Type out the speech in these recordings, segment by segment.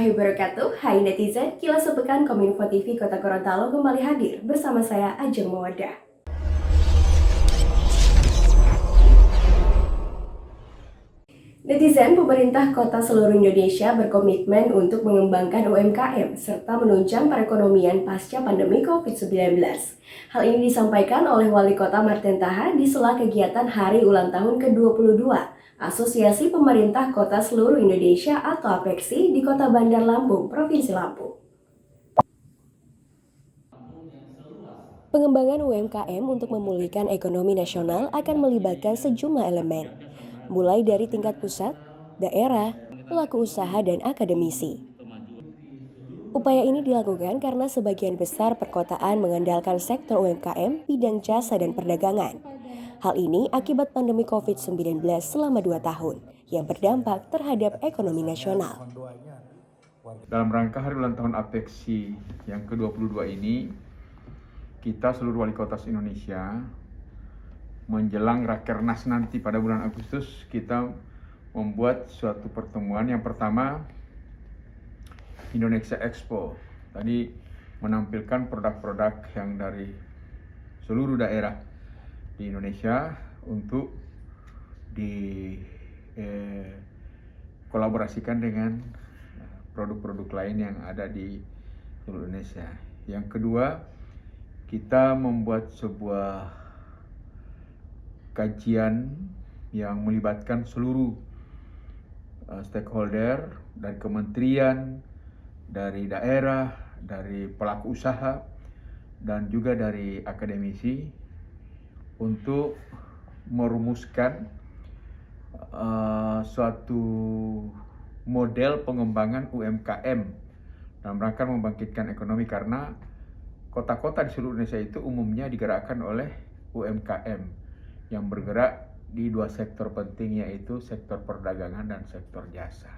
warahmatullahi wabarakatuh. Hai netizen, Kilas Sepekan Kominfo TV Kota Gorontalo kembali hadir bersama saya Ajeng Mawadah. Netizen, pemerintah kota seluruh Indonesia berkomitmen untuk mengembangkan UMKM serta menunjang perekonomian pasca pandemi COVID-19. Hal ini disampaikan oleh Wali Kota Martin Taha di sela kegiatan Hari Ulang Tahun ke-22 Asosiasi Pemerintah Kota Seluruh Indonesia atau APEKSI di Kota Bandar Lampung, Provinsi Lampung. Pengembangan UMKM untuk memulihkan ekonomi nasional akan melibatkan sejumlah elemen, mulai dari tingkat pusat, daerah, pelaku usaha, dan akademisi. Upaya ini dilakukan karena sebagian besar perkotaan mengandalkan sektor UMKM, bidang jasa, dan perdagangan. Hal ini akibat pandemi COVID-19 selama 2 tahun yang berdampak terhadap ekonomi nasional. Dalam rangka Hari Ulang Tahun APEKSI yang ke-22 ini, kita seluruh wali kota Indonesia menjelang Rakernas nanti pada bulan Agustus, kita membuat suatu pertemuan. Yang pertama, Indonesia Expo. Tadi menampilkan produk-produk yang dari seluruh daerah di Indonesia untuk kolaborasikan dengan produk-produk lain yang ada di seluruh Indonesia. Yang kedua, kita membuat sebuah kajian yang melibatkan seluruh stakeholder dari kementerian, dari daerah, dari pelaku usaha, dan juga dari akademisi untuk merumuskan suatu model pengembangan UMKM dalam rangka membangkitkan ekonomi, karena kota-kota di seluruh Indonesia itu umumnya digerakkan oleh UMKM yang bergerak di 2 sektor penting, yaitu sektor perdagangan dan sektor jasa.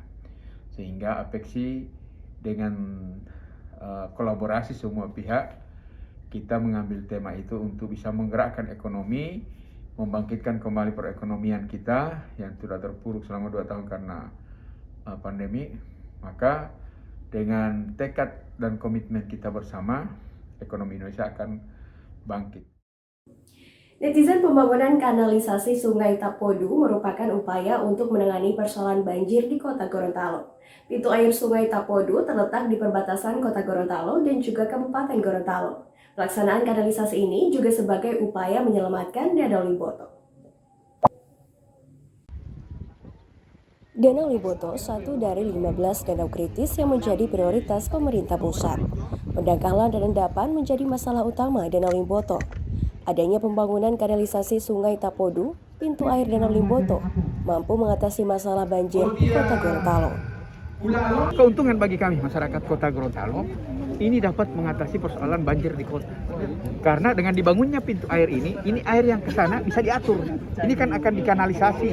Sehingga APEKSI dengan kolaborasi semua pihak, kita mengambil tema itu untuk bisa menggerakkan ekonomi, membangkitkan kembali perekonomian kita yang sudah terpuruk selama 2 tahun karena pandemi. Maka dengan tekad dan komitmen kita bersama, ekonomi Indonesia akan bangkit. Netizen, pembangunan kanalisasi Sungai Tapodu merupakan upaya untuk menangani persoalan banjir di Kota Gorontalo. Pintu air Sungai Tapodu terletak di perbatasan Kota Gorontalo dan juga Kabupaten Gorontalo. Pelaksanaan kanalisasi ini juga sebagai upaya menyelamatkan Danau Limboto. Danau Limboto satu dari 15 danau kritis yang menjadi prioritas pemerintah pusat. Pendangkalan dan endapan menjadi masalah utama Danau Limboto. Adanya pembangunan kanalisasi Sungai Tapodu, pintu air Danau Limboto, mampu mengatasi masalah banjir di Kota Gorontalo. Keuntungan bagi kami masyarakat Kota Gorontalo, ini dapat mengatasi persoalan banjir di kota. Karena dengan dibangunnya pintu air ini air yang ke sana bisa diatur. Ini kan akan dikanalisasi.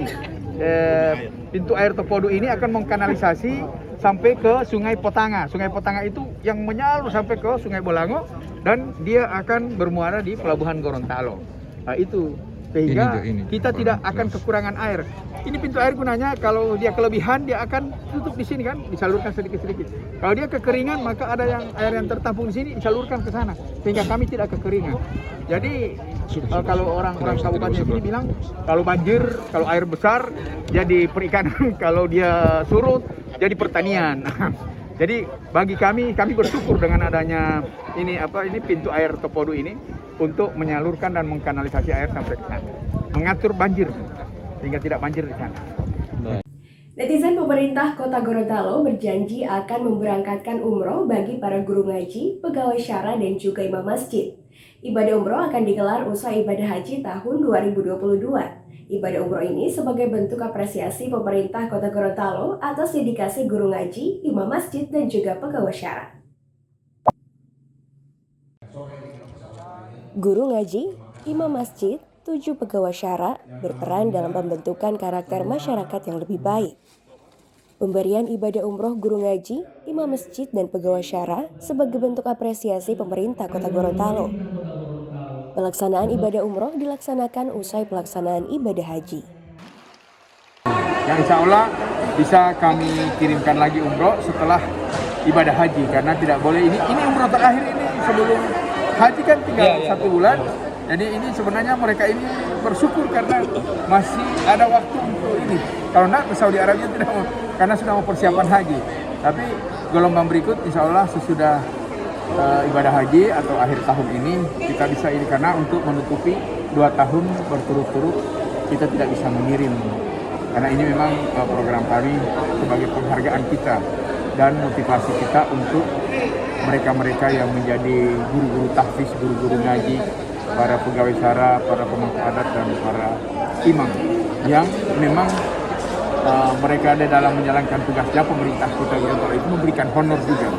Pintu air Tapodu ini akan mengkanalisasi sampai ke Sungai Potanga. Sungai Potanga itu yang menyalur sampai ke Sungai Bolango dan dia akan bermuara di Pelabuhan Gorontalo. Nah, itu sehingga kita tidak akan kekurangan air. Ini pintu air gunanya kalau dia kelebihan dia akan tutup di sini kan, disalurkan sedikit-sedikit. Kalau dia kekeringan maka ada yang air yang tertampung di sini disalurkan ke sana sehingga kami tidak kekeringan. Jadi kalau orang-orang kabupaten ini bilang kalau banjir, kalau air besar jadi perikanan, kalau dia surut jadi pertanian. Jadi bagi kami bersyukur dengan adanya ini pintu air Tapodu ini untuk menyalurkan dan mengkanalisasi air sampai ke sana, mengatur banjir sehingga tidak banjir di sana. Netizen, pemerintah Kota Gorontalo berjanji akan memberangkatkan umroh bagi para guru ngaji, pegawai syara, dan juga imam masjid. Ibadah umroh akan digelar usai ibadah haji tahun 2022. Ibadah umroh ini sebagai bentuk apresiasi pemerintah Kota Gorontalo atas dedikasi guru ngaji, imam masjid, dan juga pegawai syara. Guru ngaji, imam masjid, 7 pegawai syara berperan dalam pembentukan karakter masyarakat yang lebih baik. Pemberian ibadah umroh guru ngaji, imam masjid, dan pegawai syara sebagai bentuk apresiasi pemerintah Kota Gorontalo. Pelaksanaan ibadah umroh dilaksanakan usai pelaksanaan ibadah haji. Yang insya Allah bisa kami kirimkan lagi umroh setelah ibadah haji karena tidak boleh ini umroh terakhir ini sebelum haji kan tinggal 1 bulan. Jadi ini sebenarnya mereka ini bersyukur karena masih ada waktu untuk ini. Kalau enggak ke Saudi Arabia tidak mau karena sudah mau persiapan haji. Tapi gelombang berikut insya Allah sesudah ibadah haji atau akhir tahun ini kita bisa ini karena untuk menutupi 2 tahun berturut-turut kita tidak bisa mengirim karena ini memang program kami sebagai penghargaan kita dan motivasi kita untuk mereka-mereka yang menjadi guru-guru tahfiz, guru-guru ngaji, para pegawai syara, para pemangku adat dan para imam yang memang mereka ada dalam menjalankan tugasnya pemerintah Kota Gorontalo itu memberikan honor juga.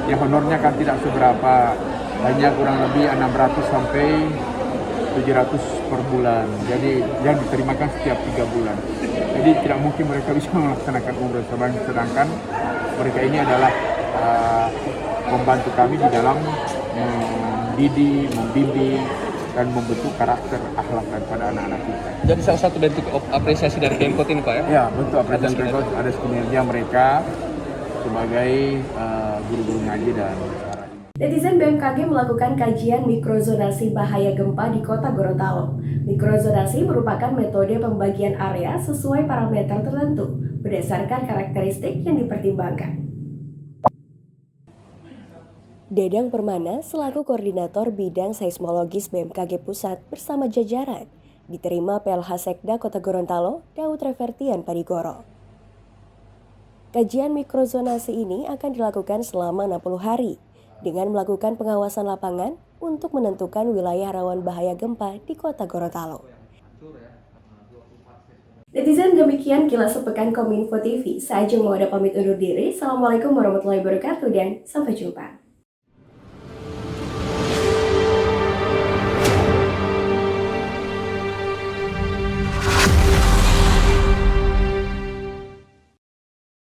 Ya honornya kan tidak seberapa, hanya kurang lebih 600 sampai 700 per bulan. Jadi yang diterimakan setiap 3 bulan. Jadi tidak mungkin mereka bisa melaksanakan umroh sedangkan mereka ini adalah membantu kami di dalam mendidik, membimbing dan membentuk karakter akhlak daripada anak-anak kita. Jadi salah satu bentuk apresiasi dari Pemkot ini Pak ya? Ya, bentuk apresiasi Pemkot ada kinerja mereka sebagai guru-guru ngaji dan syara. Netizen BMKG melakukan kajian mikrozonasi bahaya gempa di Kota Gorontalo. Mikrozonasi merupakan metode pembagian area sesuai parameter tertentu berdasarkan karakteristik yang dipertimbangkan. Dedang Permana selaku Koordinator Bidang Seismologis BMKG Pusat bersama jajaran diterima PLH Sekda Kota Gorontalo, Daud Revertian Padigoro. Kajian mikrozonasi ini akan dilakukan selama 60 hari dengan melakukan pengawasan lapangan untuk menentukan wilayah rawan bahaya gempa di Kota Gorontalo. Netizen, demikian kilas sepekan Kominfo TV. Saya Ajeng Mawada pamit undur diri. Assalamualaikum warahmatullahi wabarakatuh dan sampai jumpa.